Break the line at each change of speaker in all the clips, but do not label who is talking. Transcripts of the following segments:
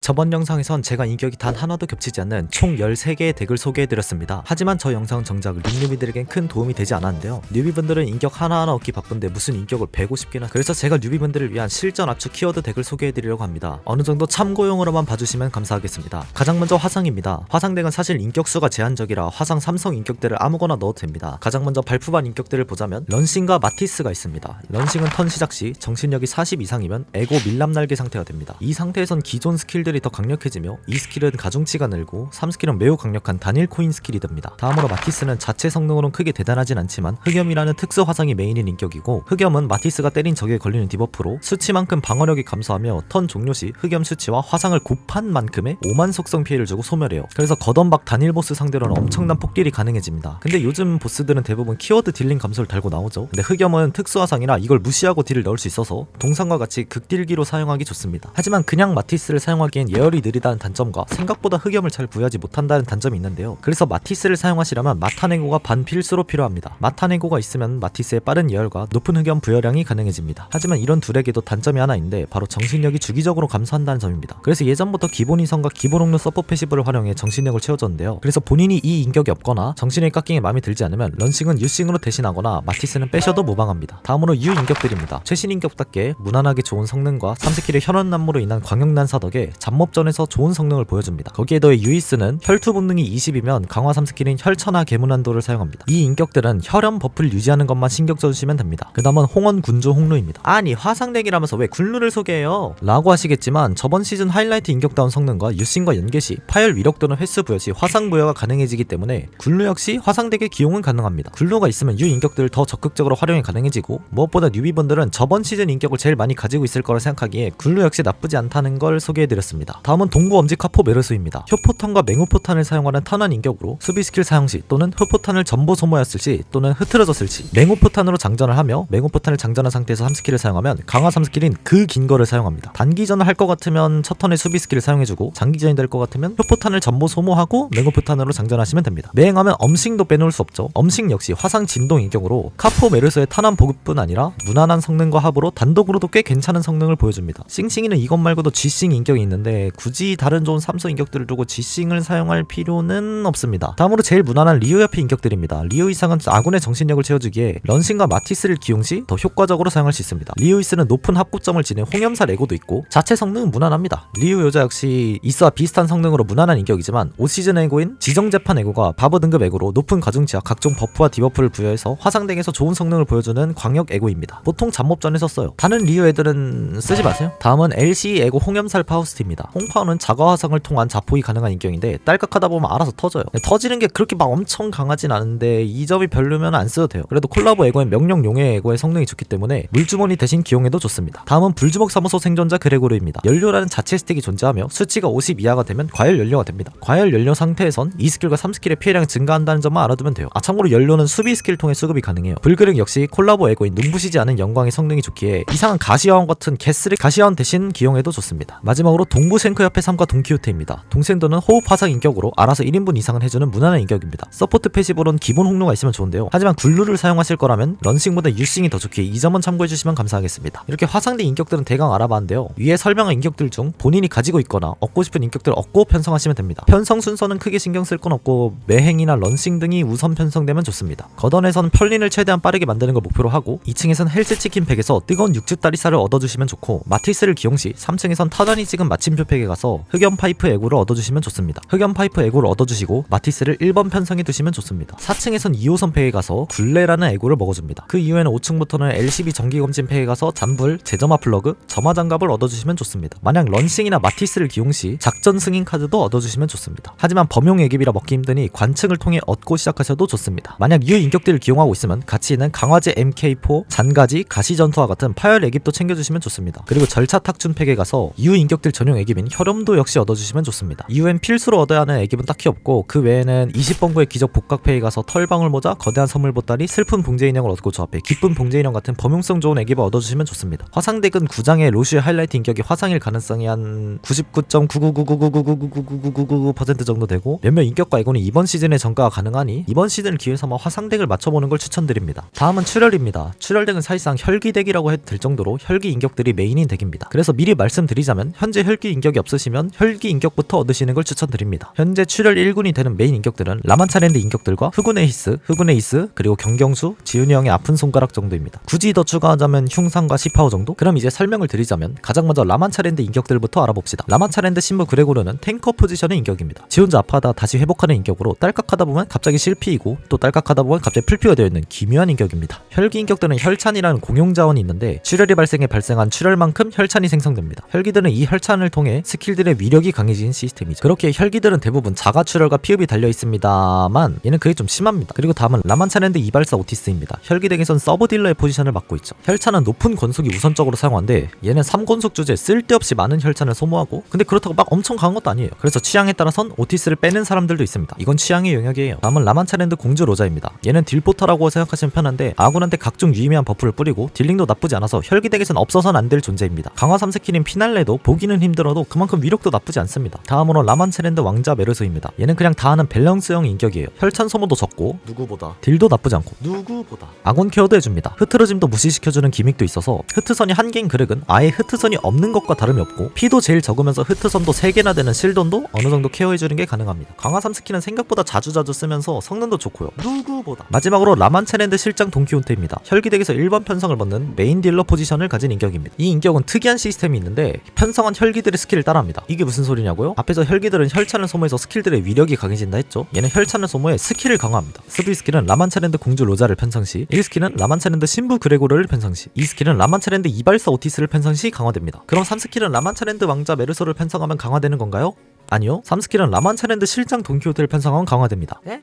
저번 영상에선 제가 인격이 단 하나도 겹치지 않는 총 13개의 덱을 소개해드렸습니다. 하지만 저 영상은 정작 뉴비들에겐 큰 도움이 되지 않았는데요. 뉴비분들은 인격 하나하나 얻기 바쁜데 무슨 인격을 150개나, 그래서 제가 뉴비분들을 위한 실전 압축 키워드 덱을 소개해드리려고 합니다. 어느정도 참고용으로만 봐주시면 감사하겠습니다. 가장 먼저 화상입니다. 화상덱은 사실 인격수가 제한적이라 화상 3성 인격들을 아무거나 넣어도 됩니다. 가장 먼저 발푸반 인격들을 보자면 런싱과 마티스가 있습니다. 런싱은 턴 시작 시 정신력이 40 이상이면 에고 밀랍날개 상태가 됩니다. 이 상태에선 기존 스킬들이 더 강력해지며 이 스킬은 가중치가 늘고 3스킬은 매우 강력한 단일 코인 스킬이 됩니다. 다음으로 마티스는 자체 성능으로는 크게 대단하진 않지만 흑염이라는 특수 화상이 메인인 인격이고, 흑염은 마티스가 때린 적에 걸리는 디버프로 수치만큼 방어력이 감소하며 턴 종료 시 흑염 수치와 화상을 곱한 만큼의 5만 속성 피해를 주고 소멸해요. 그래서 겉언박 단일 보스 상대로는 엄청난 폭딜이 가능해집니다. 근데 요즘 보스들은 대부분 키워드 딜링 감소를 달고 나오죠. 근데 흑염은 특수 화상이라 이걸 무시하고 딜을 넣을 수 있어서 동상과 같이 극딜기로 사용하기 좋습니다. 하지만 그냥 마티스를 사용하기엔 예열이 느리다는 단점과 생각보다 흑염을 잘 부여하지 못한다는 단점이 있는데요. 그래서 마티스를 사용하시려면 마타네고가 반필수로 필요합니다. 마타네고가 있으면 마티스의 빠른 예열과 높은 흑염 부여량이 가능해집니다. 하지만 이런 둘에게도 단점이 하나 있는데 바로 정신력이 주기적으로 감소한다는 점입니다. 그래서 예전부터 기본 이성과 기본 옥류 서포 패시브를 활용해 정신력을 채워줬는데요. 그래서 본인이 이 인격이 없거나 정신력이 깎인 게 마음에 들지 않으면 런싱은 유싱으로 대신하거나 마티스는 빼셔도 무방합니다. 다음으로 유 인격들입니다. 최신 인격답게 무난하게 좋은 성능과 3스킬의 혈원난무로 인한 광역난사 덕에 잡몹전에서 좋은 성능을 보여줍니다. 거기에 더해 유이스는 혈투 본능이 20이면 강화 3스킬인 혈천하 개문한도를 사용합니다. 이 인격들은 혈연 버프를 유지하는 것만 신경 써주시면 됩니다. 그 다음은 홍원 군주 홍루입니다. 아니 화상덱이라면서 왜 군루를 소개해요? 라고 하시겠지만 저번 시즌 하이라이트 인격다운 성능과 유싱과 연계 시 파열 위력 또는 횟수 부여 시 화상 부여가 가능해지기 때문에 군루 역시 화상덱의 기용은 가능합니다. 군루가 있으면 유 인격들을 더 적극적으로 활용이 가능해지고, 무엇보다 뉴비분들은 저번 시즌 인격을 제일 많이 가지고 있을 거라 생각하기에 군루 역시 나쁘지 않다는 걸 소개해드렸습니다. 다음은 동부 엄지 카포 메르수입니다. 효포탄과 맹호포탄을 사용하는 탄환 인격으로 수비 스킬 사용 시 또는 효포탄을 전부 소모했을 시 또는 흐트러졌을 시 맹호포탄으로 장전을 하며, 맹호포탄을 장전한 상태에서 3스킬을 사용하면 강화 3스킬인 그 긴 거를 사용합니다. 단기전을 할 것 같으면 첫 턴에 수비 스킬을 사용해주고, 장기전이 될 것 같으면 효포탄을 전부 소모하고 맹호포탄으로 장전하시면 됩니다. 매행하면 엄싱도 빼놓을 수 없죠. 엄싱 역시 화상 진동 인격으로 카포 메르스의 탄환 보급뿐 아니라 무난한 성능과 합으로 단독으로도 꽤 괜찮은 성능을 보여줍니다. 싱싱이는 이것 말고도 G싱 인격이 있는데 굳이 다른 좋은 3성 인격들을 두고 G싱을 사용할 필요는 없습니다. 다음으로 제일 무난한 리오 옆의 인격들입니다. 리오 이상은 아군의 정신력을 채워주기에 런싱과 마티스를 기용 시 더 효과적으로 사용할 수 있습니다. 리오 이스는 높은 합고점을 지닌 홍염사 레고도 있고 자체 성능은 무난합니다. 리오 여자 역시 이스와 비슷한 성능으로 무난한 인격이지만 5시즌 에고인 지정재판 에고가 바보 등급 에고로 높은 가중치와 각종 버프와 디버프를 부여해서 화상덱에서 좋은 성능을 보여주는 광역 에고입니다. 보통 잡몹전에서 써요. 다른 리오 애들은 쓰지 마세요. 다음은 LC 에고 홍염살 파우스트입니다. 홍파우는 자가 화상을 통한 자폭이 가능한 인격인데 딸깍하다 보면 알아서 터져요. 터지는 게 그렇게 막 엄청 강하진 않은데 이 점이 별로면 안 써도 돼요. 그래도 콜라보 에고엔 명령 용의 에고의 성능이 좋기 때문에 물주머니 대신 기용해도 좋습니다. 다음은 불주먹 사무소 생존자 그레고르입니다. 연료라는 자체 스택이 존재하며 수치가 50 이하가 되면 과열 연료가 됩니다. 과열 연료 상태에선 2스킬과 3스킬의 피해량이 증가한다는 점만 알아두면 돼요. 참고로 연료는 수비 스킬 통해 수급이 가능해요. 불그릉 역시 콜라보 에고인 눈부시지 않은 영광의 성능이 좋기에 이상한 가시아원 같은 개쓰레 가시아원 대신 기용해도 좋습니다. 마지막으로 동부 쉔크 협회 3과 동키호테입니다. 동생도는 호흡 화상 인격으로 알아서 1인분 이상은 해주는 무난한 인격입니다. 서포트 패시브로는 기본 홍루가 있으면 좋은데요. 하지만 굴루를 사용하실 거라면 런싱보다 유싱이 더 좋기에 이 점은 참고해주시면 감사하겠습니다. 이렇게 화상대 인격들은 대강 알아봤는데요. 위에 설명한 인격들 중 본인이 가지고 있거나 얻고 싶은 인격들을 얻고 편성하시면 됩니다. 편성 순서는 크게 신경 쓸 건 없고 매행이나 런싱 등이 우선 편성되면 좋습니다. 거던에서는 편린을 최대한 빠르게 만드는 걸 목표로 하고, 2층에선 헬스치킨 팩에서 뜨거운 육즙다리살을 얻어주시면 좋고, 마티스를 기용 시 3층에선 타단이 찍은 마침표 팩에 가서 흑염 파이프 에고를 얻어주시면 좋습니다. 흑염 파이프 에고를 얻어주시고 마티스를 1번 편성해 두시면 좋습니다. 4층에선 2호선 팩에 가서 굴레라는 에고를 먹어줍니다. 그 이후에는 5층부터는 LCB 정기검진 팩에 가서 잔불, 재점화 플러그, 점화 장갑을 얻어주시면 좋습니다. 만약 런싱이나 마티스를 기용 시 작전 승인 카드도 얻어주시면 좋습니다. 하지만 범용 애깁이라 먹기 힘드니 관층을 통해 얻고 시작하셔도 좋습니다. 만약 유 인격들을 기용하고 있으면 같이 있는 강화제 MK4, 잔가지, 가시전투와 같은 파열 애깁도 챙겨주시면 좋습니다. 그리고 절차 탁준 팩에 가서 유 인격들 전용 애깁인 혈염도 역시 얻어주시면 좋습니다. 이후엔 필수로 얻어야 하는 애깁은 딱히 없고, 그 외에는 20번구의 기적 복각팩에 가서 털방울 모자, 거대한 선물 보따리, 슬픈 봉제 인형을 얻고 조합해 기쁜 봉제 인형 같은 범용성 좋은 애깁을 얻어주시면 좋습니다. 화상덱은 9장의 로슈의 하이라이트 인격이 화상일 가능성이 한 99.99999999999% 정도 되고, 몇몇 인격과 에고는 이번 시즌에 전가가 가능하니 이번 시즌을 기회 삼아 화상덱을 맞춰보는 걸 추천드립니다. 다음은 출혈입니다. 출혈덱은 사실상 혈기덱이라고 해도 될 정도로 혈기 인격들이 메인인 덱입니다. 그래서 미리 말씀드리자면 현재 혈기 인격이 없으시면 혈기 인격부터 얻으시는 걸 추천드립니다. 현재 출혈 1군이 되는 메인 인격들은 라만차랜드 인격들과 흑운의 히스, 흑운의 이스, 그리고 경경수, 지훈이 형의 아픈 손가락 정도입니다. 굳이 더 추가하자면 흉상과 시파오 정도? 그럼 이제 설명을 드리자면 가장 먼저 라만차랜드 인격들부터 알아봅시다. 라만차랜드 신부 그레고르는 탱커 포지션의 인격입니다. 지 혼자 아파하다 다시 회복하는 인격으로 딸깍하다 보면 갑자기 실피이고 또 딸깍하다 보면 갑자기 풀피가 되어 있는 기묘한 인격입니다. 혈기 인격들은 혈찬이라는 공용 자원이 있는데 출혈이 발생한 출혈만큼 혈찬이 생성됩니다. 혈기들은 이 혈찬을 통해 스킬들의 위력이 강해진 시스템이죠. 그렇게 혈기들은 대부분 자가 출혈과 피흡이 달려 있습니다만 얘는 그게 좀 심합니다. 그리고 다음은 라만차랜드 이발사 오티스입니다. 혈기 덱에선 서브 딜러의 포지션을 맡고 있죠. 혈찬은 높은 권속이 우선적으로 사용하는데 얘는 3권속 주제에 쓸데없이 많은 혈찬을 소모하고 근데 그렇다고 막 엄청 강한 것도 아니에요. 그래서 취향에 따라선 오티스를 빼는 사람들도 있습니다. 이건 취향의 영역이에요. 다음은 라만차랜드 공주 로자입니다. 얘는 딜포터라고 생각하시면 편한데 아군한테 각종 유의미한 버프를 뿌리고 딜링도 나쁘지 않아서 혈기 덱에선 없어선 안 될 존재입니다. 강화 3스킬인 피날레도 보기는 힘들어도 그만큼 위력도 나쁘지 않습니다. 다음으로 라만차랜드 왕자 메르소입니다. 얘는 그냥 다 하는 밸런스형 인격이에요. 혈찬 소모도 적고 누구보다 딜도 나쁘지 않고 누구보다 아군 케어도 해줍니다. 흐트러짐도 무시시켜주는 기믹도 있어서 흐트선이 한 개인 그렉은 아예 흐트선이 없는 것과 다름이 없고 피도 제일 적으면서 흐트선도 3개나 되는 실돈도 어느 정도 케어해주는 게 가능합니다. 강화 3스킬은 생각보다 자주자주 쓰면서 성능도 좋고요. 누구보다 마지막으로 라만차랜드 실장 돈키호테입니다. 혈기덱에서 1번 편성을 받는 메인 딜러 포지션을 가진 인격입니다. 이 인격은 특이한 시스템이 있는데 편성한 혈기들의 스킬을 따라합니다. 이게 무슨 소리냐고요? 앞에서 혈기들은 혈찬을 소모해서 스킬들의 위력이 강해진다 했죠. 얘는 혈찬을 소모해 스킬을 강화합니다. 수비 스킬은 라만차랜드 공주 로자를 편성시, 1스킬은 라만차랜드 신부 그레고르를 편성시, 2스킬은 라만차랜드 이발사 오티스를 편성시 강화됩니다. 그럼 3스킬은 라만차랜드 왕자 메르소를 편성하면 강화되는 건가요? 아니요. 3스킬은 라만차랜드 실장 돈키호테를 편성하면 강화됩니다. 에?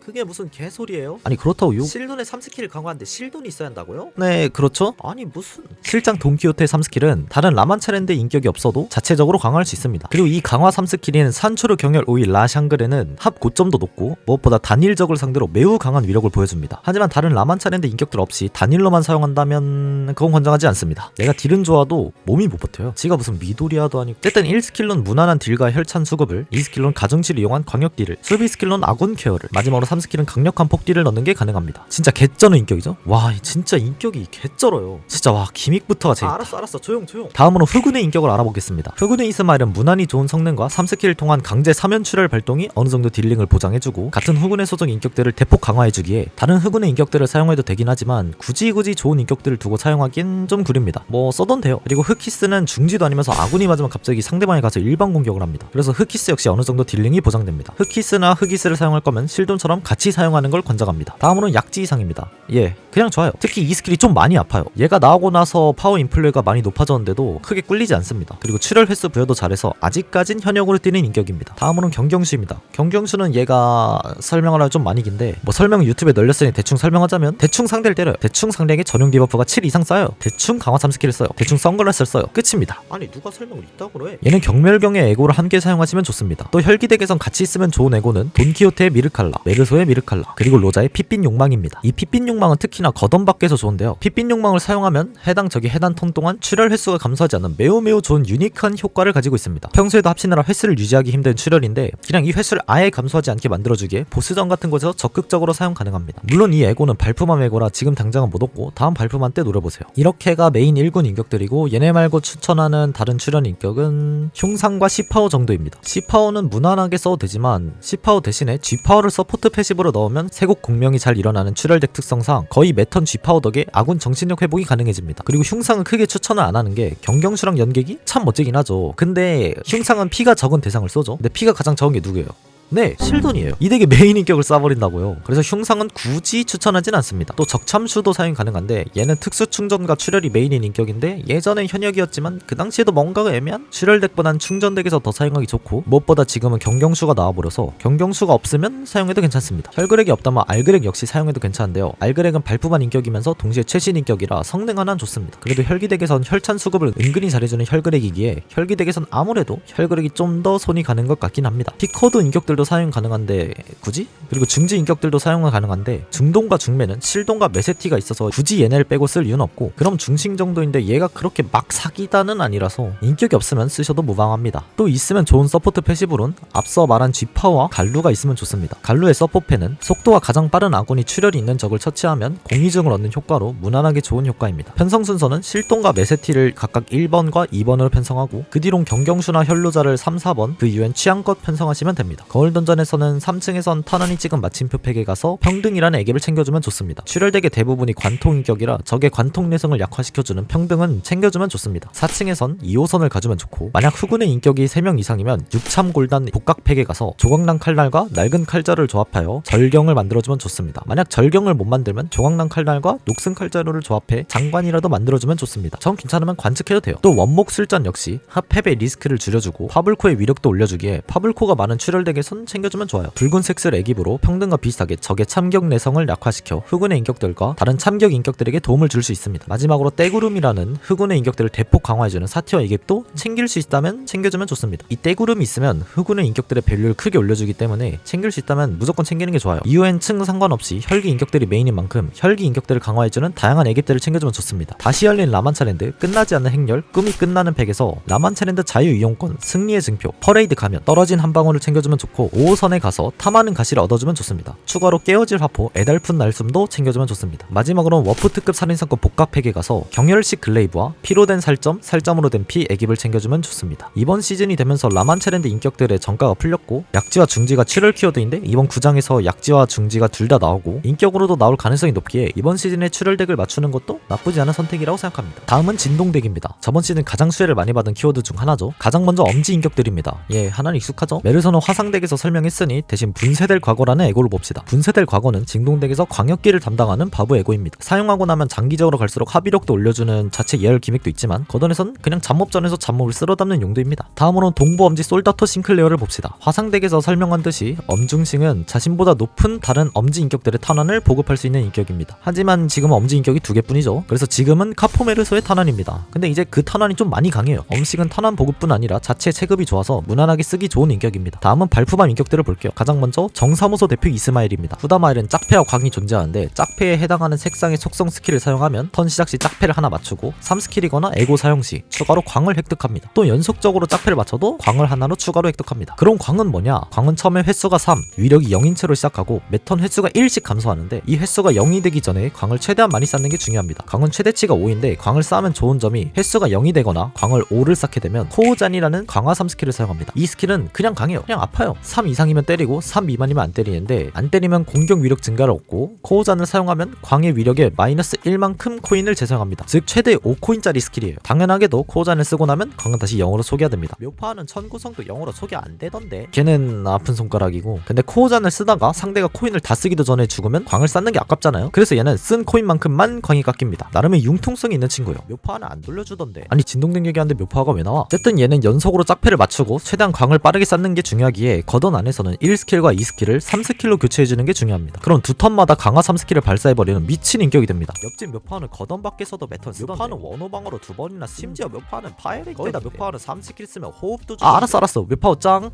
그게 무슨 개소리예요? 아니 그렇다고 실돈의 3스킬을 강화하는데 실돈이 있어야 한다고요? 네 그렇죠. 아니 무슨 실장 돈키호테 3스킬은 다른 라만차랜드 인격이 없어도 자체적으로 강화할 수 있습니다. 그리고 이 강화 3스킬인 산초르 경혈 오이 라샹그레는 합 고점도 높고 무엇보다 단일적을 상대로 매우 강한 위력을 보여줍니다. 하지만 다른 라만차랜드 인격들 없이 단일로만 사용한다면 그건 권장하지 않습니다. 내가 딜은 좋아도 몸이 못 버텨요. 지가 무슨 미도리아도 아니고. 어쨌든 1스킬론 무난한 딜과 혈찬 수급을, 2스킬론 가중치를 이용한 광역 딜을, 수비 스킬론 아군 케어를, 마지막으로 3스킬은 강력한 폭딜을 넣는 게 가능합니다. 진짜 개쩌는 인격이죠? 와 진짜 인격이 개쩔어요. 진짜 와 기믹부터가 제일 알았어 조용. 다음으로 흑운의 인격을 알아보겠습니다. 흑운의 이스마일은 무난히 좋은 성능과 3스킬을 통한 강제 3연 출혈 발동이 어느 정도 딜링을 보장해주고 같은 흑운의 소속 인격들을 대폭 강화해주기에 다른 흑운의 인격들을 사용해도 되긴 하지만 굳이 좋은 인격들을 두고 사용하긴 좀 구립니다. 뭐 써던 돼요. 그리고 흑히스는 중지도 아니면서 아군이 맞으면 갑자기 상대방에 가서 일반 공격을 합니다. 그래서 흑히스 역시 어느 정도 딜링이 보장됩니다. 흑히스나 흑히스를 사용할 거면 실돈처럼 같이 사용하는 걸 권장합니다. 다음으로는 약지 이상입니다. 예, 그냥 좋아요. 특히 이 스킬이 좀 많이 아파요. 얘가 나오고 나서 파워 인플레가 많이 높아졌는데도 크게 꿀리지 않습니다. 그리고 출혈 횟수 부여도 잘해서 아직까진 현역으로 뛰는 인격입니다. 다음으로는 경경수입니다. 경경수는 얘가 설명을 하면 좀 많이 긴데 뭐 설명은 유튜브에 널렸으니 대충 설명하자면 대충 상대를 때려요. 대충 상대에게 전용 디버프가 7 이상 쌓여요. 대충 강화 3스킬을 써요. 대충 선글라스를 써요. 끝입니다. 아니 누가 설명을 있다고 그래? 얘는 경멸경의 에고를 함께 사용하시면 좋습니다. 또 혈기덱에선 같이 쓰면 좋은 에고는 돈키호테의 미르칼라, 메르소의 미르칼라, 그리고 로자의 핏빛 욕망입니다. 이 핏빛 욕망은 특히나 거던밖에서 좋은데요. 핏빛 욕망을 사용하면 해당 턴 동안 출혈 횟수가 감소하지 않는 매우 좋은 유니크한 효과를 가지고 있습니다. 평소에도 합치느라 횟수를 유지하기 힘든 출혈인데 그냥 이 횟수를 아예 감소하지 않게 만들어주기에 보스전 같은 곳에서 적극적으로 사용 가능합니다. 물론 이 에고는 발품함 에고라 지금 당장은 못 얻고 다음 발품함 때 노려보세요. 이렇게가 메인 1군 인격들이고 얘네 말고 추천하는 다른 출연 인격은 흉상과 C파워 정도입니다. C파워는 무난하게 써도 되지만 C파워 대신에 G파워를 서포트 패시브로 넣으면 세곡 공명이 잘 일어나는 출혈덱 특성상 거의 매턴 G파워 덕에 아군 정신력 회복이 가능해집니다. 그리고 흉상은 크게 추천을 안 하는 게 경경수랑 연객이 참 멋지긴 하죠. 근데 흉상은 피가 적은 대상을 쏘죠. 근데 피가 가장 적은 게 누구예요? 네, 실돈이에요. 이 덱에 메인 인격을 쏴버린다고요. 그래서 흉상은 굳이 추천하진 않습니다. 또 적참수도 사용 가능한데 얘는 특수 충전과 출혈이 메인인 인격인데 예전엔 현역이었지만 그 당시에도 뭔가가 애매한 출혈덱보단 충전덱에서 더 사용하기 좋고 무엇보다 지금은 경경수가 나와버려서 경경수가 없으면 사용해도 괜찮습니다. 혈그렉이 없다면 알그렉 역시 사용해도 괜찮은데요. 알그렉은 발품한 인격이면서 동시에 최신 인격이라 성능 하나는 좋습니다. 그래도 혈기덱에선 혈찬 수급을 은근히 잘해주는 혈그렉이기에 혈기덱에선 아무래도 혈그렉이 좀 더 손이 가는 것 같긴 합니다. 피커드 인격들 인격들도 사용 가능한데 굳이? 그리고 중지 인격들도 사용은 가능한데 중동과 중매는 실동과 메세티가 있어서 굳이 얘네를 빼고 쓸 이유는 없고 그럼 중심 정도인데 얘가 그렇게 막 사기다는 아니라서 인격이 없으면 쓰셔도 무방합니다. 또 있으면 좋은 서포트 패시브론 앞서 말한 G파워와 갈루가 있으면 좋습니다. 갈루의 서포패는 속도가 가장 빠른 아군이 출혈이 있는 적을 처치하면 공이증을 얻는 효과로 무난하게 좋은 효과입니다. 편성 순서는 실동과 메세티를 각각 1번과 2번으로 편성하고 그 뒤론 경경슈나 혈루자를 3, 4번 그 이후엔 취향껏 편성하시면 됩니다. 거울 던전에서는 3층에선 탄환이 찍은 마침표 팩에 가서 평등이라는 애깁을 챙겨주면 좋습니다. 출혈덱의 대부분이 관통 인격이라 적의 관통 내성을 약화시켜주는 평등은 챙겨주면 좋습니다. 4층에선 2호선을 가주면 좋고 만약 후군의 인격이 3명 이상이면 6참 골단 복각 팩에 가서 조각난 칼날과 낡은 칼자루를 조합하여 절경을 만들어주면 좋습니다. 만약 절경을 못 만들면 조각난 칼날과 녹슨 칼자루를 조합해 장관이라도 만들어주면 좋습니다. 전 괜찮으면 관측해도 돼요. 또 원목 술전 역시 핫팹의 리스크를 줄여주고 파블코의 위력도 올려주기에 파블코가 많은 출혈덱에선 챙겨주면 좋아요. 붉은 색슬 애깁으로 평등과 비슷하게 적의 참격 내성을 약화시켜 흑운의 인격들과 다른 참격 인격들에게 도움을 줄 수 있습니다. 마지막으로 떼구름이라는 흑운의 인격들을 대폭 강화해주는 사티어 애깁도 챙길 수 있다면 챙겨주면 좋습니다. 이 떼구름이 있으면 흑운의 인격들의 밸류를 크게 올려주기 때문에 챙길 수 있다면 무조건 챙기는 게 좋아요. 이후엔 층 상관없이 혈기 인격들이 메인인 만큼 혈기 인격들을 강화해주는 다양한 애깁들을 챙겨주면 좋습니다. 다시 열린 라만차랜드 끝나지 않는 행렬 꿈이 끝나는 팩에서 라만차랜드 자유이용권 승리의 증표 퍼레이드 가면 떨어진 한 방울을 챙겨주면 좋고 5호선에 가서 탐하는 가시를 얻어주면 좋습니다. 추가로 깨어질 화포 애달픈 날숨도 챙겨주면 좋습니다. 마지막으로 워프 특급 살인사건 복각 팩에 가서 경혈식 글레이브와 피로 된 살점으로 된 피 애깁을 챙겨주면 좋습니다. 이번 시즌이 되면서 라만차랜드 인격들의 정가가 풀렸고 약지와 중지가 7월 키워드인데 이번 9장에서 약지와 중지가 둘 다 나오고 인격으로도 나올 가능성이 높기에 이번 시즌에 출혈덱을 맞추는 것도 나쁘지 않은 선택이라고 생각합니다. 다음은 진동덱입니다. 저번 시즌 가장 수혜를 많이 받은 키워드 중 하나죠. 가장 먼저 엄지 인격들입니다. 예, 하나는 익숙하죠. 메르소는 화상덱에서 설명했으니 대신 분쇄될 과거라는 애고를 봅시다. 분쇄될 과거는 진동덱에서 광역기를 담당하는 바보 애고입니다. 사용하고 나면 장기적으로 갈수록 합의력도 올려주는 자체 예열 기믹도 있지만 거던에선 그냥 잡몹전에서 잡몹을 쓸어담는 용도입니다. 다음으로는 동부 엄지 솔다토 싱클레어를 봅시다. 화상덱에서 설명한 듯이 엄중싱은 자신보다 높은 다른 엄지 인격들의 탄환을 보급할 수 있는 인격입니다. 하지만 지금은 엄지 인격이 2개뿐이죠. 그래서 지금은 카포메르소의 탄환입니다. 근데 이제 그 탄환이 좀 많이 강해요. 엄식은 탄환 보급뿐 아니라 자체 체급이 좋아서 무난하게 쓰기 좋은 인격입니다. 다음은 발푸밤 인격들을 볼게요. 가장 먼저 정사무소 대표 이스마일입니다. 후다마일은 짝패와 광이 존재하는데 짝패에 해당하는 색상의 속성 스킬을 사용하면 턴 시작 시 짝패를 하나 맞추고 3스킬이거나 에고 사용 시 추가로 광을 획득합니다. 또 연속적으로 짝패를 맞춰도 광을 하나로 추가로 획득합니다. 그럼 광은 뭐냐? 광은 처음에 횟수가 3, 위력이 0인 채로 시작하고 매턴 횟수가 1씩 감소하는데 이 횟수가 0이 되기 전에 광을 최대한 많이 쌓는 게 중요합니다. 광은 최대치가 5인데 광을 쌓으면 좋은 점이 횟수가 0이 되거나 광을 5를 쌓게 되면 코우잔이라는 강화 3스킬을 사용합니다. 이 스킬은 그냥 강해요. 그냥 아파요. 3 이상이면 때리고 3 미만이면 안 때리는데 안 때리면 공격 위력 증가를 얻고 코우잔을 사용하면 광의 위력에 마이너스 1만큼 코인을 재사용합니다. 즉 최대 5코인짜리 스킬이에요. 당연하게도 코우잔을 쓰고 나면 광은 다시 0으로 소개가 됩니다. 묘파하는 천구성도 0으로 소개 안 되던데 걔는 아픈 손가락이고 근데 코우잔을 쓰다가 상대가 코인을 다 쓰기도 전에 죽으면 광을 쌓는 게 아깝잖아요. 그래서 얘는 쓴 코인만큼만 광이 깎입니다. 나름의 융통성이 있는 친구예요. 묘파는 안 돌려주던데 아니 진동등 얘기하는데 묘파가 왜 나와? 어쨌든 얘는 연속으로 짝패를 맞추고 최대한 광을 빠르게 쌓는 게 중요하기에 거던 안에서는 1스킬과 2스킬을 3스킬로 교체해주는 게 중요합니다. 그럼 두 턴마다 강화 3스킬을 발사해버리는 미친 인격이 됩니다. 옆집 묘파는 거던 밖에서도 매턴 쓰던데 묘파는 원호방어로 2번이나 심지어 묘파는 파이레 거의다 묘파는 3스킬 쓰면 호흡도 아 알았어 묘파오 짱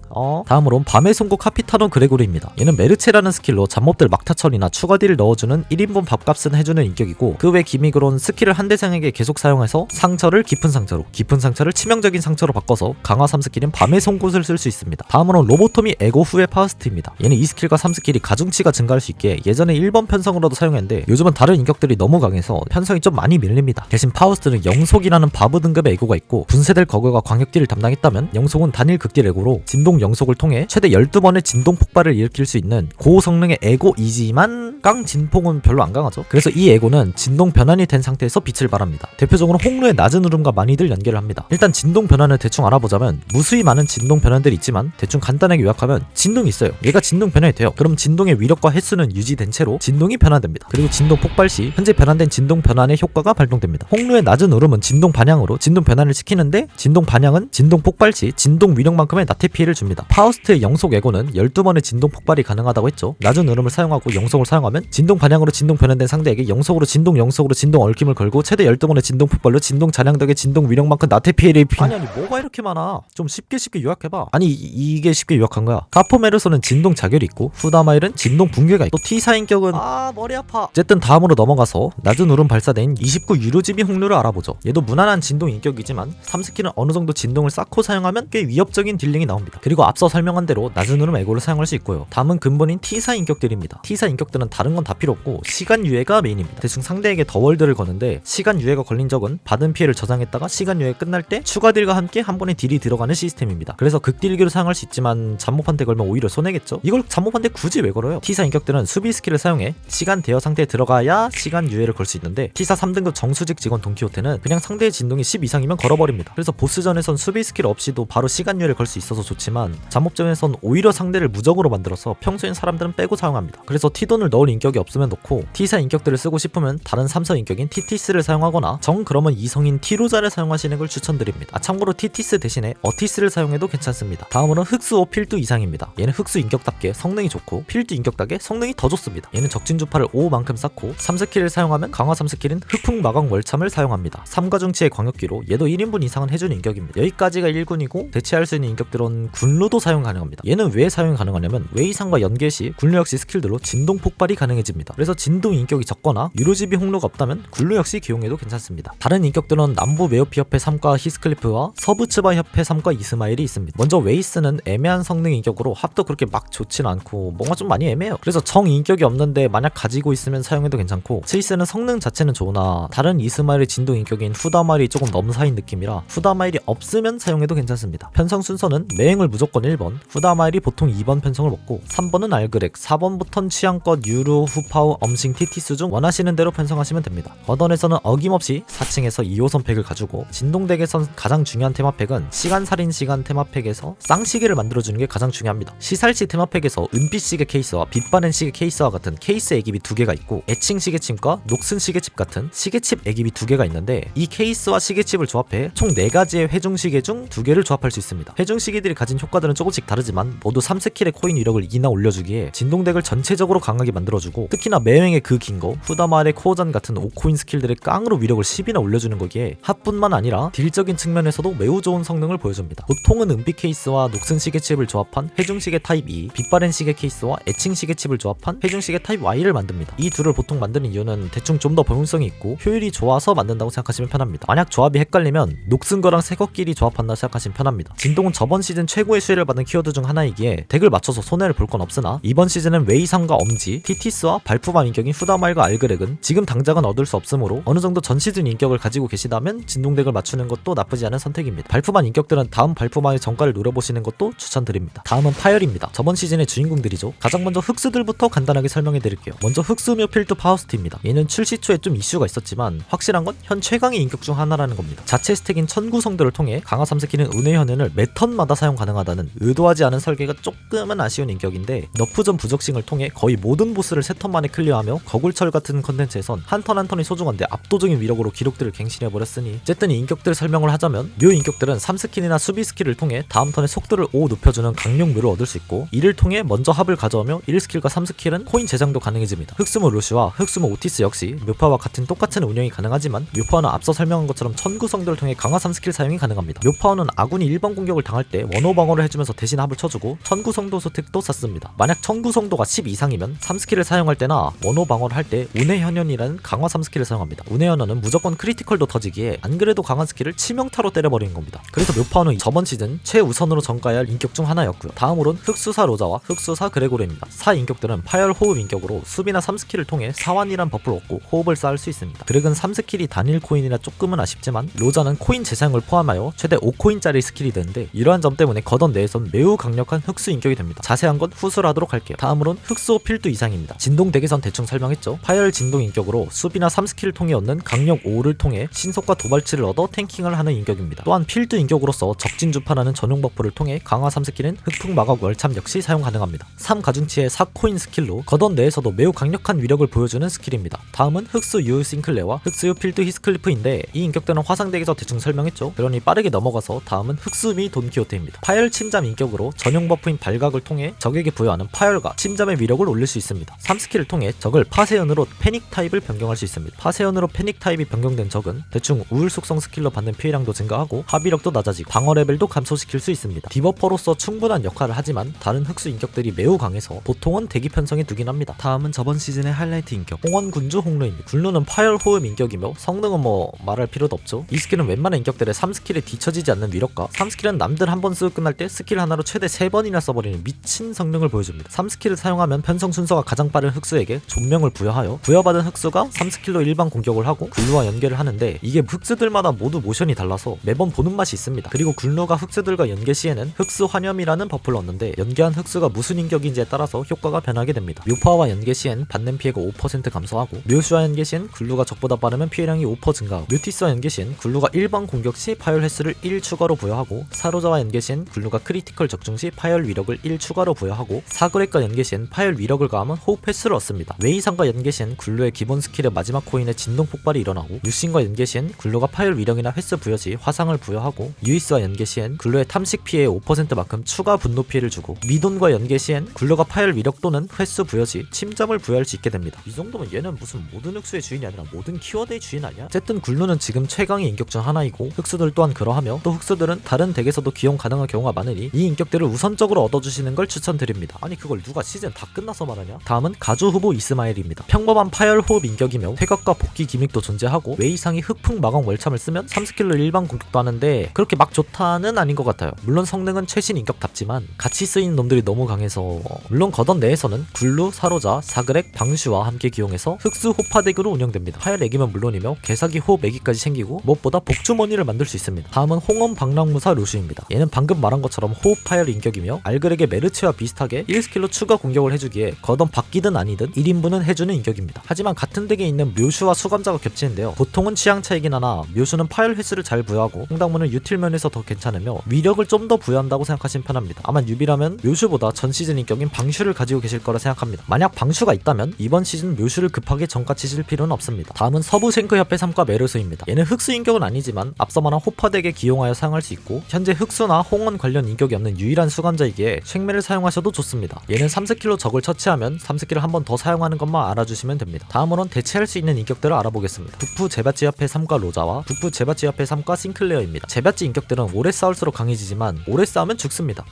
다음으론 밤의 송곳 카피타노 그레고리입니다. 얘는 메르체라는 스킬로 잡몹들 막타처리나 추가 딜을 넣어주는 1인분 밥값은 해주는 인격이고 그 외 기믹으론 스킬을 한 대상에게 계속 사용해서 상처를 깊은 상처를 치명적인 상처로 바꿔서 강화 3스킬인 밤의 송곳을 쓸 수 있습니다. 다음으로는 로보토미 에고 후의 파우스트입니다. 얘는 2스킬과 3스킬이 가중치가 증가할 수 있게 예전에 1번 편성으로도 사용했는데 요즘은 다른 인격들이 너무 강해서 편성이 좀 많이 밀립니다. 대신 파우스트는 영속이라는 바브 등급의 에고가 있고 분쇄될 거거가 광역딜을 담당했다면 영속은 단일 극딜 에고로 진동 영속을 통해 최대 12번의 진동 폭발을 일으킬 수 있는 고성능의 에고이지만 깡 진폭은 별로 안 강하죠. 그래서 이 에고는 진동 변환이 된 상태에서 빛을 발합니다. 대표적으로 홍루의 낮은 울음과 많이들 연결을 합니다. 일단 진동 변환을 대충 알아보자면 무수히 많은 진동 변환들이 있지만 대충 간단하게 요약하면 진동이 있어요. 얘가 진동 변환이 돼요. 그럼 진동의 위력과 횟수는 유지된 채로 진동이 변환됩니다. 그리고 진동 폭발 시 현재 변환된 진동 변환의 효과가 발동됩니다. 홍루의 낮은 울음은 진동 반향으로 진동 변환을 시키는데 진동 반향은 진동 폭발 시 진동 위력만큼의 나태 피해를 줍니다. 파우스트의 영속 에고는 12번의 진동 폭발이 가능하다고 했죠. 낮은 울음을 사용하고 영속을 사용하면 진동 반향으로 진동 변환된 상대에게 영속으로 진동 얽힘을 걸고 최대 12번의 진동 폭발로 진동 잔향 덕의 진동 위력만큼 나태 피해를 아니 뭐가 이렇게 많아? 좀 쉽게 요약해봐. 아니 이게 쉽게 요약한 거야? 거야. 카포메르소는 진동 자결이 있고 후다마일은 진동 붕괴가 있고 또 T4 인격은 머리 아파. 어쨌든 다음으로 넘어가서 낮은 울음 발사대인 29 유로지비 홍루를 알아보죠. 얘도 무난한 진동 인격이지만 3스킬은 어느정도 진동을 쌓고 사용하면 꽤 위협적인 딜링이 나옵니다. 그리고 앞서 설명한 대로 낮은 울음 에고를 사용할 수 있고요. 다음은 근본인 T4 인격들입니다. T4 인격들은 다른 건 다 필요 없고 시간 유예가 메인입니다. 대충 상대에게 더월드를 거는데 시간 유예가 걸린 적은 받은 피해를 저장했다가 시간 유예 끝날 때 추가 딜과 함께 한 번에 딜이 들어가는 시스템입니다. 그래서 극딜기로 사용할 수 있지만 잠몹한테 걸면 오히려 손해겠죠? 이걸 잠몹한테 굳이 왜 걸어요? T4 인격들은 수비 스킬을 사용해 시간 대여 상태에 들어가야 시간 유예를 걸 수 있는데 T4 3등급 정수직 직원 돈키호테는 그냥 상대의 진동이 10 이상이면 걸어버립니다. 그래서 보스전에선 수비 스킬 없이도 바로 시간 유예를 걸 수 있어서 좋지만 잠몹전에선 오히려 상대를 무적으로 만들어서 평소엔 사람들은 빼고 사용합니다. 그래서 T돈을 넣을 인격이 없으면 넣고 T4 인격들을 쓰고 싶으면 다른 3성 인격인 TTS를 사용하거나 정 그러면 2성인 T로자를 사용하시는 걸 추천드립니다. 참고로 TTS 대신에 어티스를 사용해도 괜찮습니다. 다음으로는 흑수 5 필두 이상입니다. 얘는 흑수 인격답게 성능이 좋고 필두 인격답게 성능이 더 좋습니다. 얘는 적진주파를 5만큼 쌓고 3스킬을 사용하면 강화 3스킬인 흑풍 마광 월참을 사용합니다. 3가중치의 광역기로 얘도 1인분 이상은 해주는 인격입니다. 여기까지가 1군이고 대체할 수 있는 인격들은 군루도 사용 가능합니다. 얘는 왜 사용 가능하냐면 웨이상과 연계 시 군루 역시 스킬들로 진동 폭발이 가능해집니다. 그래서 진동 인격이 적거나 유로지비 홍로가 없다면 군루 역시 기용해도 괜찮습니다. 다른 인격들은 남부 메오피 협회 3과 히스클리프와 서부 츠바 협회 3과 이스마일이 있습니다. 먼저 웨이스는 애매한 성능 인격으로 합도 그렇게 막 좋진 않고 뭔가 좀 많이 애매해요. 그래서 정 인격이 없는데 만약 가지고 있으면 사용해도 괜찮고 스위스는 성능 자체는 좋으나 다른 이스마일의 진동 인격인 후다마일이 조금 넘사인 느낌이라 후다마일이 없으면 사용해도 괜찮습니다. 편성 순서는 매행을 무조건 1번, 후다마일이 보통 2번 편성을 먹고 3번은 알그렉, 4번부턴 취향껏 유루, 후파우, 엄싱, 티티스 중 원하시는 대로 편성하시면 됩니다. 거던에서는 어김없이 4층에서 2호선 팩을 가지고 진동덱에선 가장 중요한 테마팩은 시간살인 시간 테마팩에서 쌍시계를 만들어주는 게 가장 중요합니다. 시살시 테마팩에서 은빛 시계 케이스와 빛바랜 시계 케이스와 같은 케이스 애깁이 2개가 있고 애칭 시계칩과 녹슨 시계칩 같은 시계칩 애깁이 2개가 있는데 이 케이스와 시계칩을 조합해 총 4가지의 회중 시계 중 2개를 조합할 수 있습니다. 회중 시계들이 가진 효과들은 조금씩 다르지만 모두 3스킬의 코인 위력을 2나 올려주기에 진동덱을 전체적으로 강하게 만들어주고 특히나 매행의 그 긴거 후다마일의 코어전 같은 5코인 스킬들의 깡으로 위력을 10이나 올려주는 거기에 합뿐만 아니라 딜적인 측면에서도 매우 좋은 성능을 보여줍니다. 보통은 은빛 케이스와 녹슨 시계칩을 조합한 회중 시계 타입 E, 빛바랜 시계 케이스와 애칭 시계칩을 조합한 회중 시계 타입 Y를 만듭니다. 이 둘을 보통 만드는 이유는 대충 좀 더 범용성이 있고 효율이 좋아서 만든다고 생각하시면 편합니다. 만약 조합이 헷갈리면 녹슨 거랑 새거끼리 조합한다 생각하시면 편합니다. 진동은 저번 시즌 최고의 수혜를 받은 키워드 중 하나이기에 덱을 맞춰서 손해를 볼 건 없으나 이번 시즌은 웨이상과 엄지, 티티스와 발푸바 인격인 후다마일과 알그렉은 지금 당장은 얻을 수 없으므로 어느 정도 전 시즌 인격을 가지고 계시다면 진동덱을 맞추는 것도 나쁘지 않은 선택입니다. 발푸반 인격들은 다음 발푸반의 정가를 노려보시는 것도 추천드립니다. 다음은 파열입니다. 저번 시즌의 주인공들이죠. 가장 먼저 흑수들부터 간단하게 설명해드릴게요. 먼저 흑수묘 필드 파우스트입니다. 얘는 출시 초에 좀 이슈가 있었지만 확실한 건 현 최강의 인격 중 하나라는 겁니다. 자체 스택인 천구성들을 통해 강화 3스킬은 은혜 현현을 매 턴마다 사용 가능하다는 의도하지 않은 설계가 조금은 아쉬운 인격인데 너프전 부적싱을 통해 거의 모든 보스를 3턴 만에 클리어하며 거굴철 같은 컨텐츠에선 한 턴 한 턴이 소중한데 압도적인 위력으로 기록들을 갱신해버렸으니 어쨌든 이 인격들 설명을 하자면 묘 인격들은 3스킬이나 수비 스킬을 통해 다음 턴에 속도를 5 높여주는 강력 묘를 얻을 수 있고 이를 통해 먼저 합을 가져오며 1스킬과 3스킬은 코인 제장도 가능해집니다. 흑수모 루시와 흑수모 오티스 역시 묘파와 같은 똑같은 운영이 가능하지만 묘파와는 앞서 설명한 것처럼 천구성들을 통해 강화 3스킬 사용이 가능합니다. 묘파와는 아군이 1번 공격을 당할 때 원호 방어를 해주면서 대신 합을 쳐주고 천구성도 소택도 쐈습니다. 만약 천구성도가 10 이상이면 3스킬을 사용할 때나 원호 방어를 할 때 운의 현현이라는 강화 3스킬을 사용합니다. 운의 현현은 무조건 크리티컬도 터지기에 안 그래도 강한 스킬을 치명타로 때려버리는 겁니다. 그래서 묘파와는 저번 시즌 최우선으로 전가해야 할 인격 중 하나였고요. 다음으로는 흑수사 로자와 흑수사 그레고르입니다. 사 인격들은 파열 호흡 인격으로 수비나 3스킬을 통해 사완이란 버프를 얻고 호흡을 쌓을 수 있습니다. 그렉은 3스킬이 단일 코인이라 조금은 아쉽지만 로자는 코인 재사용을 포함하여 최대 5코인짜리 스킬이 되는데 이러한 점 때문에 거던 내에선 매우 강력한 흑수 인격이 됩니다. 자세한 건 후술 하도록 할게요. 다음으론 흑수 필두 이상입니다. 진동 덱에선 대충 설명했죠. 파열 진동 인격으로 수비나 3스킬을 통해 얻는 강력 5를 통해 신속과 도발치를 얻어 탱킹을 하는 인격입니다. 또한 필드 인격으로서 적진주파라는 전용 버프를 통해 강화 3스킬은 흑풍 마각 월참 역시 사용 가능합니다. 3가중치의 4코인 스킬로 거던 내에서도 매우 강력한 위력을 보여주는 스킬입니다. 다음은 흑수 유 싱클레와 흑수유 필드 히스클리프인데 이 인격들은 화상덱에서 대충 설명했죠. 그러니 빠르게 넘어가서 다음은 흑수미 돈키호테입니다. 파열 침잠 인격으로 전용 버프인 발각을 통해 적에게 부여하는 파열과 침잠의 위력을 올릴 수 있습니다. 3스킬을 통해 적을 파세연으로 패닉 타입을 변경할 수 있습니다. 파세연으로 패닉 타입이 변경된 적은 대충 우울 속성 스킬로 받는 피해량도 증가하고 합의력도 낮아지고 방어 레벨도 감소시킬 수 있습니다. 디버퍼로서 충분한 중요한 역할을 하지만 다른 흑수 인격들이 매우 강해서 보통은 대기 편성에 두긴 합니다. 다음은 저번 시즌의 하이라이트 인격 홍원군주 홍루입니다. 굴루는 파열 호흡 인격이며 성능은 뭐 말할 필요도 없죠. 이 스킬은 웬만한 인격들의 3스킬에 뒤처지지 않는 위력과 3스킬은 남들 한 번 쓰고 끝날 때 스킬 하나로 최대 3번이나 써버리는 미친 성능을 보여줍니다. 3스킬을 사용하면 편성 순서가 가장 빠른 흑수에게 존명을 부여하여 부여받은 흑수가 3스킬로 일반 공격을 하고 굴루와 연계를 하는데 이게 흑수들마다 모두 모션이 달라서 매번 보는 맛이 있습니다. 그리고 굴루가 흑수들과 연계 시에는 흑수 환염이라는 버프를 얻는데 연계한 흑수가 무슨 인격인지에 따라서 효과가 변하게 됩니다. 묘파와 연계 시엔 받는 피해가 5% 감소하고 묘슈와 연계 시엔 굴루가 적보다 빠르면 피해량이 5% 증가하고 뮤티스와 연계 시엔 굴루가 일반 공격 시 파열 횟수를 1 추가로 부여하고 사로자와 연계 시엔 굴루가 크리티컬 적중 시 파열 위력을 1 추가로 부여하고 사그렉과 연계 시엔 파열 위력을 가하면 호흡 횟수를 얻습니다. 웨이상과 연계 시엔 굴루의 기본 스킬의 마지막 코인에 진동 폭발이 일어나고 유신과 연계 시엔 굴루가 파열 위력이나 횟수 부여 시 화상을 부여하고 유이스와 연계 시엔 굴루의 탐식 피해의 5%만큼 추가 분노 피해를 주고 미돈과 연계 시엔 굴루가 파열 위력 또는 횟수 부여 시 침잠을 부여할 수 있게 됩니다. 이 정도면 얘는 무슨 모든 흑수의 주인이 아니라 모든 키워드의 주인 아니야? 어쨌든 굴루는 지금 최강의 인격 중 하나이고 흑수들 또한 그러하며 또 흑수들은 다른 덱에서도 기용 가능한 경우가 많으니 이 인격들을 우선적으로 얻어주시는 걸 추천드립니다. 아니 그걸 누가 시즌 다 끝나서 말하냐? 다음은 가주 후보 이스마엘입니다. 평범한 파열 호흡 인격이며 회각과 복귀 기믹도 존재하고 웨이상이 흑풍 마검 월참을 쓰면 3스킬로 일반 공격도 하는데 그렇게 막 좋다는 아닌 것 같아요. 물론 성능은 최신 인격답지만 같이 쓰이는 놈들이 너무 강해서 물론 거던 내에서는 굴루, 사로자, 사그렉, 방슈와 함께 기용해서 흑수 호파덱으로 운영됩니다. 파열 애기면 물론이며 개사기 호흡 애기까지 챙기고 무엇보다 복주머니를 만들 수 있습니다. 다음은 홍엄 방랑무사 루슈입니다. 얘는 방금 말한 것처럼 호흡 파열 인격이며 알그렉의 메르체와 비슷하게 1스킬로 추가 공격을 해주기에 거던 바뀌든 아니든 1인분은 해주는 인격입니다. 하지만 같은 덱에 있는 묘슈와 수감자가 겹치는데요. 보통은 취향 차이긴 하나 묘슈는 파열 횟수를 잘 부여하고 홍당무는 유틸 면에서 더 괜찮으며 위력을 좀 더 부여한다고 생각하시면 편합니다. 아마 뉴비라면 묘슈보다 전 시즌 인격인 방슈를 가지고 계실 거라 생각합니다. 만약 방슈가 있다면 이번 시즌 묘슈를 급하게 정가 치실 필요는 없습니다. 다음은 서부 쉔크 협회 3과 메르소입니다. 얘는 흑수 인격은 아니지만 앞서 말한 호파덱에 기용하여 사용할 수 있고 현재 흑수나 홍원 관련 인격이 없는 유일한 수감자이기에 쉔매를 사용하셔도 좋습니다. 얘는 3스킬로 적을 처치하면 3스킬을 한 번 더 사용하는 것만 알아주시면 됩니다. 다음으론 대체할 수 있는 인격들을 알아보겠습니다. 북부 제바찌 협회 3과 로자와 북부 제바찌 협회 3과 싱클레어입니다. 제바찌 인격들은 오래 싸울수록 강해지지만 오래 싸우면 죽습니다.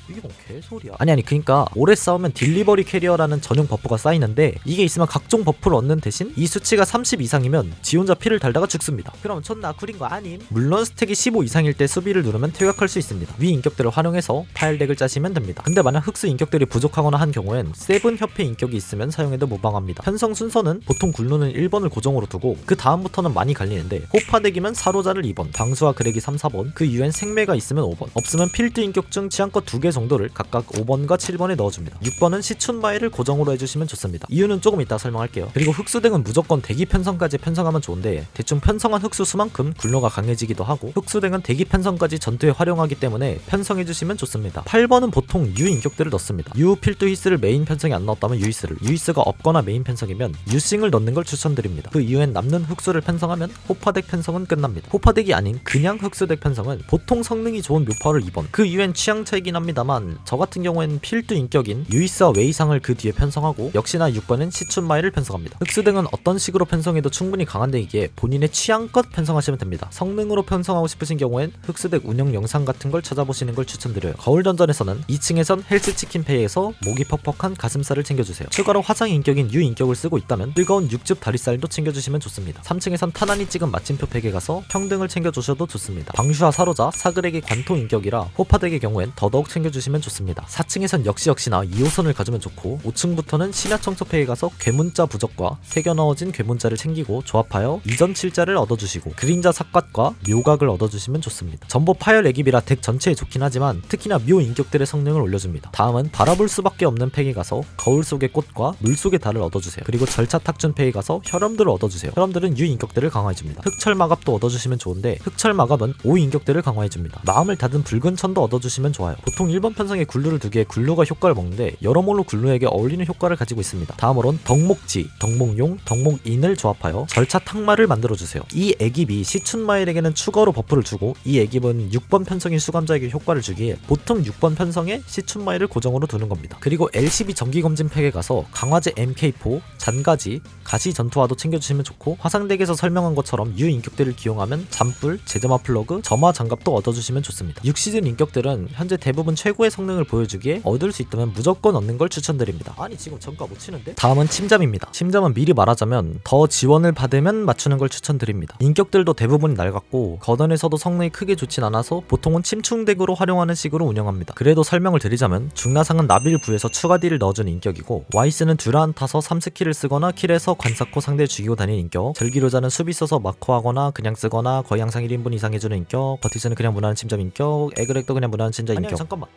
이게 뭔 개소리야. 아니 그니까 오래 싸우면 딜리버리 캐리어라는 전용 버프가 쌓이는데 이게 있으면 각종 버프를 얻는 대신 이 수치가 30 이상이면 지 혼자 피를 달다가 죽습니다. 그럼 존나 구린 거 아님? 물론 스택이 15 이상일 때 수비를 누르면 퇴각할 수 있습니다. 위 인격들을 활용해서 파일 덱을 짜시면 됩니다. 근데 만약 흑수 인격들이 부족하거나 한 경우엔 세븐 협회 인격이 있으면 사용해도 무방합니다. 편성 순서는 보통 굴루는 1번을 고정으로 두고 그 다음부터는 많이 갈리는데 호파 덱이면 사로자를 2번, 방수와 그렉이 3, 4번, 그 이후엔 생매가 있으면 5번, 없으면 필드 인격 중 취향껏 2개 정도를 각각 5번과 7번에 넣어줍니다. 6번은 시춘마이를 고정으로 해주시면 좋습니다. 이유는 조금 이따 설명할게요. 그리고 흑수덱은 무조건 대기 편성까지 편성하면 좋은데 대충 편성한 흑수 수만큼 굴러가 강해지기도 하고 흑수덱은 대기 편성까지 전투에 활용하기 때문에 편성해주시면 좋습니다. 8번은 보통 유 인격들을 넣습니다. 유 필드 히스를 메인 편성에 안 넣었다면 유이스를, 유이스가 없거나 메인 편성이면 유싱을 넣는 걸 추천드립니다. 그 이후엔 남는 흑수를 편성하면 호파덱 편성은 끝납니다. 호파덱이 아닌 그냥 흑수덱 편성은 보통 성능이 좋은 묘파를 2번, 그 이후엔 취향 차이긴 합니다만 저 같은 경우에는 필드 인격인 유이스와 웨이상을 그 뒤에 편성하고 역시나 6번은 시춘마이를 편성합니다. 흑수덱은 어떤 식으로 편성해도 충분히 강한 덱이기에 본인의 취향껏 편성하시면 됩니다. 성능으로 편성하고 싶으신 경우엔 흑수덱 운영 영상 같은 걸 찾아보시는 걸 추천드려요. 거울던전에서는 2층에선 헬스치킨페이에서 목이 퍽퍽한 가슴살을 챙겨주세요. 추가로 화상 인격인 유 인격을 쓰고 있다면 뜨거운 육즙 다리살도 챙겨주시면 좋습니다. 3층에선 타난이 찍은 마침표 팩에 가서 평등을 챙겨주셔도 좋습니다. 방슈와 사로자, 사그렉이 관통 인격이라 호파덱의 경우엔 더더욱 챙겨주시면 좋습니다. 4층에선 역시나 2호선을 가주면 좋고 5층부터는 심야청소패에 가서 괴문자 부적과 새겨 넣어진 괴문자를 챙기고 조합하여 이전 7자를 얻어주시고 그림자 삭갓과 묘각을 얻어주시면 좋습니다. 전보 파열 애기비라 덱 전체에 좋긴 하지만 특히나 묘 인격들의 성능을 올려줍니다. 다음은 바라볼 수밖에 없는 팩에 가서 거울 속의 꽃과 물 속의 달을 얻어주세요. 그리고 절차 탁준 팩에 가서 혈염들을 얻어주세요. 혈염들은 유 인격들을 강화해줍니다. 흑철 마갑도 얻어주시면 좋은데 흑철 마갑은 오 인격들을 강화해줍니다. 마음을 닫은 붉은 천도 얻어주시면 좋아요. 보통 1번 편성에 굴루를 두기에 굴루가 효과를 먹는데 여러모로 굴루에게 어울리는 효과를 가지고 있습니다. 다음으론 덕목지, 덕목용, 덕목인을 조합하여 절차 탁마를 만들어주세요. 이 애깁이 시춘마일에게는 추가로 버프를 주고 이 애깁은 6번 편성인 수감자에게 효과를 주기에 보통 6번 편성에 시춘마일을 고정으로 두는 겁니다. 그리고 LCB 정기검진 팩에 가서 강화제 MK4, 잔가지, 가시 전투화도 챙겨주시면 좋고 화상덱에서 설명한 것처럼 유 인격들을 기용하면 잠불, 제점화 플러그, 점화 장갑도 얻어주시면 좋습니다. 6시즌 인격들은 현재 대부분 최고의 성능을 보여주기에 얻을 수 있다면 무조건 얻는 걸 추천드립니다. 아니 지금 정가 못 치는데? 다음은 침잠입니다. 침잠은 미리 말하자면 더 지원을 받으면 맞추는 걸 추천드립니다. 인격들도 대부분 낡았고 거던에서도 성능이 크게 좋진 않아서 보통은 침충덱으로 활용하는 식으로 운영합니다. 그래도 설명을 드리자면 중나상은 나비를 부여해서 추가 딜을 넣어주는 인격이고 와이스는 듀란 타서 3스킬을 쓰거나 킬에서 관사코 상대를 죽이고 다니는 인격, 절기로자는 수비 써서 마코하거나 그냥 쓰거나 거의 항상 1인분 이상 해주는 인격, 버티스는 그냥 무난한 침잠 인격, 에그렉도 그냥 무난한 침잠 인격. 아니야 잠깐만,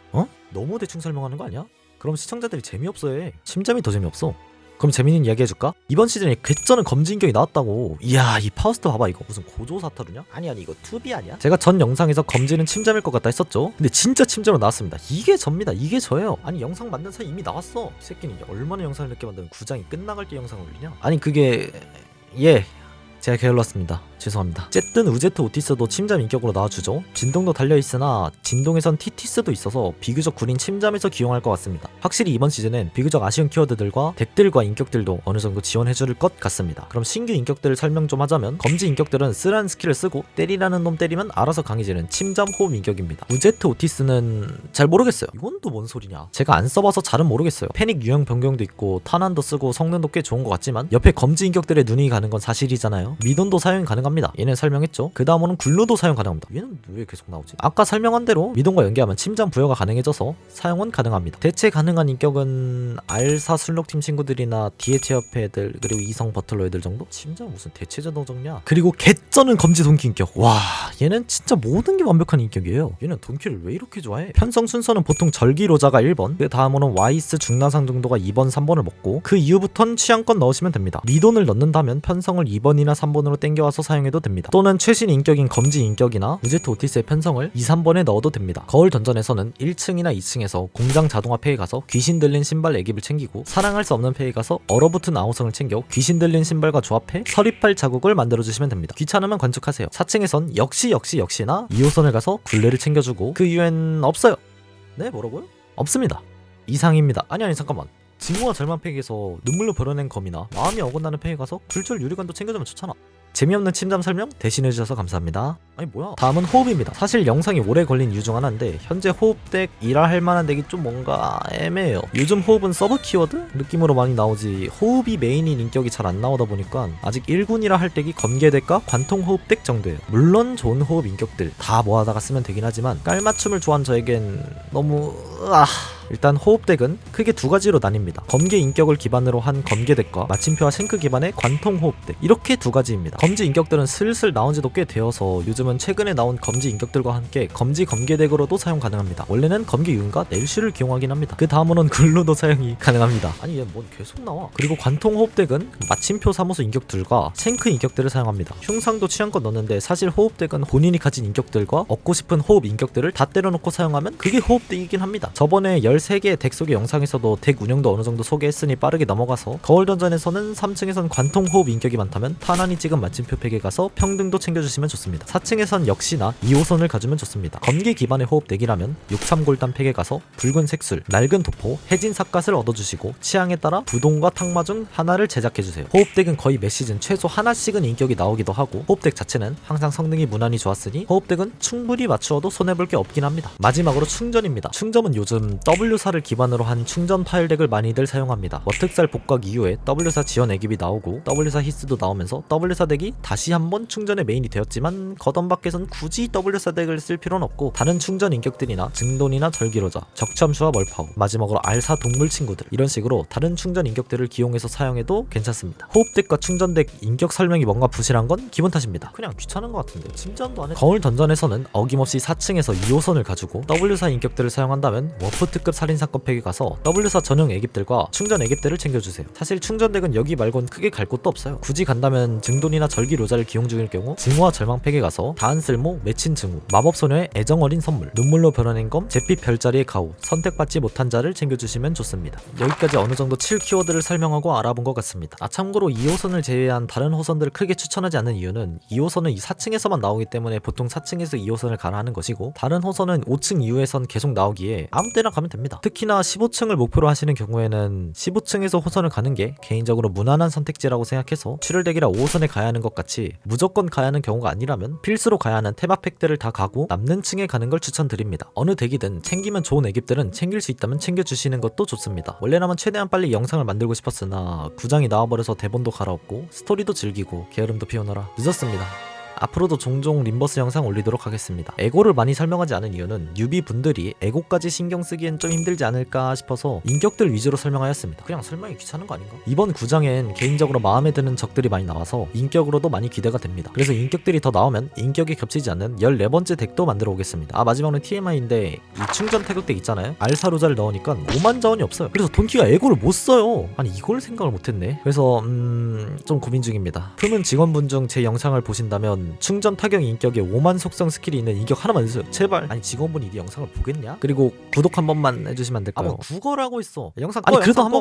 너무 대충 설명하는 거 아니야? 그럼 시청자들이 재미없어해. 침잠이 더 재미없어. 그럼 재밌는 이야기 해줄까? 이번 시즌에 괴쩌는 검지 인격이 나왔다고. 이야 이 파우스트 봐봐. 이거 무슨 고조사타루냐? 아니 이거 투비 아니야? 제가 전 영상에서 검지는 침잠일 것 같다 했었죠. 근데 진짜 침잠으로 나왔습니다. 이게 접니다. 이게 저예요. 아니 영상 만든 사이 이미 나왔어. 이 새끼는 얼마나 영상을 늦게 만들면 구장이 끝나갈 때 영상을 올리냐? 아니 그게 제가 게을렀습니다. 죄송합니다. 어쨌든 우제트 오티스도 침잠 인격으로 나와주죠. 진동도 달려있으나 진동에선 티티스도 있어서 비교적 구린 침잠에서 기용할 것 같습니다. 확실히 이번 시즌엔 비교적 아쉬운 키워드들과 덱들과 인격들도 어느정도 지원해줄 것 같습니다. 그럼 신규 인격들을 설명 좀 하자면 검지 인격들은 쓰라는 스킬을 쓰고 때리라는 놈 때리면 알아서 강해지는 침잠 호흡 인격입니다. 우제트 오티스는 잘 모르겠어요. 이건 또 뭔 소리냐? 제가 안 써봐서 잘은 모르겠어요. 패닉 유형 변경도 있고 탄환도 쓰고 성능도 꽤 좋은 것 같지만 옆에 검지 인격들의 눈이 가는 건 사실이잖아요. 미돈도 사용이 가능합니다. 얘는 설명했죠. 그 다음으로는 굴루도 사용 가능합니다. 얘는 왜 계속 나오지? 아까 설명한 대로 미돈과 연계하면 침잠 부여가 가능해져서 사용은 가능합니다. 대체 가능한 인격은 알사 술록팀 친구들이나 DH 협회 애들 그리고 이성 버틀러 애들 정도? 침잠 무슨 대체자 도정냐? 그리고 개쩌는 검지 동키 인격. 와 얘는 진짜 모든 게 완벽한 인격이에요. 얘는 동키를 왜 이렇게 좋아해? 편성 순서는 보통 절기로자가 1번, 그 다음으로는 와이스 중나상 정도가 2번 3번을 먹고 그 이후부턴 취향껏 넣으시면 됩니다. 미돈을 넣는다면 편성을 2번이나 3번으로 땡겨와서 사용해도 됩니다. 또는 최신 인격인 검지 인격이나 우제트 오티스의 편성을 2, 3번에 넣어도 됩니다. 거울 던전에서는 1층이나 2층에서 공장 자동화 폐에 가서 귀신 들린 신발 애깁을 챙기고 사랑할 수 없는 폐에 가서 얼어붙은 아우성을 챙겨 귀신 들린 신발과 조합해 서리팔 자국을 만들어주시면 됩니다. 귀찮으면 관측하세요. 4층에선 역시나 2호선을 가서 굴레를 챙겨주고 그 이후엔 없어요. 네 뭐라고요? 없습니다. 이상입니다. 아니 잠깐만. 진공화 절망 팩에서 눈물로 버려낸 검이나 마음이 어긋나는 팩에 가서 굴절 유리관도 챙겨주면 좋잖아. 재미없는 침잠 설명 대신해주셔서 감사합니다. 아니 뭐야. 다음은 호흡입니다. 사실 영상이 오래 걸린 이유 중 하나인데 현재 호흡덱이라 할 만한 덱이 좀 뭔가 애매해요. 요즘 호흡은 서브 키워드? 느낌으로 많이 나오지 호흡이 메인인 인격이 잘 안 나오다 보니까 아직 1군이라 할 덱이 검계덱과 관통 호흡덱 정도예요. 물론 좋은 호흡 인격들 다 모아다가 쓰면 되긴 하지만 깔맞춤을 좋아한 저에겐 너무 일단 호흡덱은 크게 두 가지로 나뉩니다. 검계 인격을 기반으로 한 검계덱과 마침표와 쉔크 기반의 관통 호흡덱 이렇게 두 가지입니다. 검지 인격들은 슬슬 나온 지도 꽤 되어서 요즘은 최근에 나온 검지 인격들과 함께 검지 검계덱으로도 사용 가능합니다. 원래는 검계 유인과 넬슈를 기용하긴 합니다. 그 다음으로는 글로도 사용이 가능합니다. 아니 얘 뭔 계속 나와. 그리고 관통 호흡덱은 마침표 사무소 인격들과 쉔크 인격들을 사용합니다. 흉상도 취향껏 넣는데 사실 호흡덱은 본인이 가진 인격들과 얻고 싶은 호흡 인격들을 다 때려놓고 사용하면 그게 호흡덱이긴 합니다. 저번에 13개의 덱 소개 영상에서도 덱 운영도 어느정도 소개했으니 빠르게 넘어가서 거울 던전에서는 3층에선 관통 호흡 인격이 많다면 탄환이 찍은 마침표 팩에 가서 평등도 챙겨주시면 좋습니다. 4층에선 역시나 2호선을 가주면 좋습니다. 검기 기반의 호흡 덱이라면 63골단 팩에 가서 붉은 색술, 낡은 도포, 해진 삿갓을 얻어주시고 취향에 따라 부동과 탕마 중 하나를 제작해주세요. 호흡 덱은 거의 매 시즌 최소 하나씩은 인격이 나오기도 하고 호흡 덱 자체는 항상 성능이 무난히 좋았으니 호흡 덱은 충분히 맞추어도 손해볼 게 없긴 합니다. 마지막으로 충전입니다. 충전은 요즘 W사를 기반으로 한 충전 파일 덱을 많이들 사용합니다. 워특살 복각 이후에 W사 지원 애깁이 나오고 W사 히스도 나오면서 W사 덱이 다시 한번 충전의 메인이 되었지만 거던 밖에선 굳이 W사 덱을 쓸 필요는 없고 다른 충전 인격들이나 증돈이나 절기로자, 적참수와 멀파우, 마지막으로 알사 동물 친구들 이런 식으로 다른 충전 인격들을 기용해서 사용해도 괜찮습니다. 호흡 덱과 충전 덱 인격 설명이 뭔가 부실한 건 기분 탓입니다. 그냥 귀찮은 것 같은데 침전도 안 해. 거울 던전에서는 어김없이 4층에서 2호선을 가지고 W사 인격들을 사용한다면 워프 특급 살인사건 팩에 가서 W사 전용 애깁들과 충전 애깁들을 챙겨주세요. 사실 충전덱은 여기 말곤 크게 갈 곳도 없어요. 굳이 간다면 증돈이나 절기로자를 기용 중일 경우 증오와 절망 팩에 가서 다한 쓸모, 맺힌 증오, 마법소녀의 애정어린 선물, 눈물로 변환한 검, 잿빛 별자리의 가오, 선택받지 못한 자를 챙겨주시면 좋습니다. 여기까지 어느정도 7키워드를 설명하고 알아본 것 같습니다. 참고로 2호선을 제외한 다른 호선들을 크게 추천하지 않는 이유는 2호선은 이 4층에서만 나오기 때문에 보통 4층에서 2호선을 가라 하는 것이고 다른 호선은 5층 이후에선 계속 나오기에 아무 때나 가면 됩니다. 됩니다. 특히나 15층을 목표로 하시는 경우에는 15층에서 호선을 가는 게 개인적으로 무난한 선택지라고 생각해서 출혈덱이라 5호선에 가야 하는 것 같이 무조건 가야 하는 경우가 아니라면 필수로 가야 하는 테마팩들을 다 가고 남는 층에 가는 걸 추천드립니다. 어느 덱이든 챙기면 좋은 애깁들은 챙길 수 있다면 챙겨주시는 것도 좋습니다. 원래라면 최대한 빨리 영상을 만들고 싶었으나 구장이 나와버려서 대본도 갈아엎고 스토리도 즐기고 게으름도 피우느라 늦었습니다. 앞으로도 종종 림버스 영상 올리도록 하겠습니다. 에고를 많이 설명하지 않은 이유는 뉴비 분들이 에고까지 신경 쓰기엔 좀 힘들지 않을까 싶어서 인격들 위주로 설명하였습니다. 그냥 설명이 귀찮은 거 아닌가? 이번 구장엔 개인적으로 마음에 드는 적들이 많이 나와서 인격으로도 많이 기대가 됩니다. 그래서 인격들이 더 나오면 인격이 겹치지 않는 14번째 덱도 만들어 오겠습니다. 마지막으로 TMI인데 이 충전 타격덱 있잖아요. 알사루자를 넣으니까 5만 자원이 없어요. 그래서 돈키가 에고를 못 써요. 아니 이걸 생각을 못했네. 그래서 좀 고민 중입니다. 품은 직원분 중 제 영상을 보신다면 충전 타격 인격에 5만 속성 스킬이 있는 인격 하나만 해주세요. 제발. 아니 직원분이 이 영상을 보겠냐? 그리고 구독 한 번만 해주시면 안 될까요? 뭐 구걸하고 있어. 영상 꺼. 아니 그래도 한 번만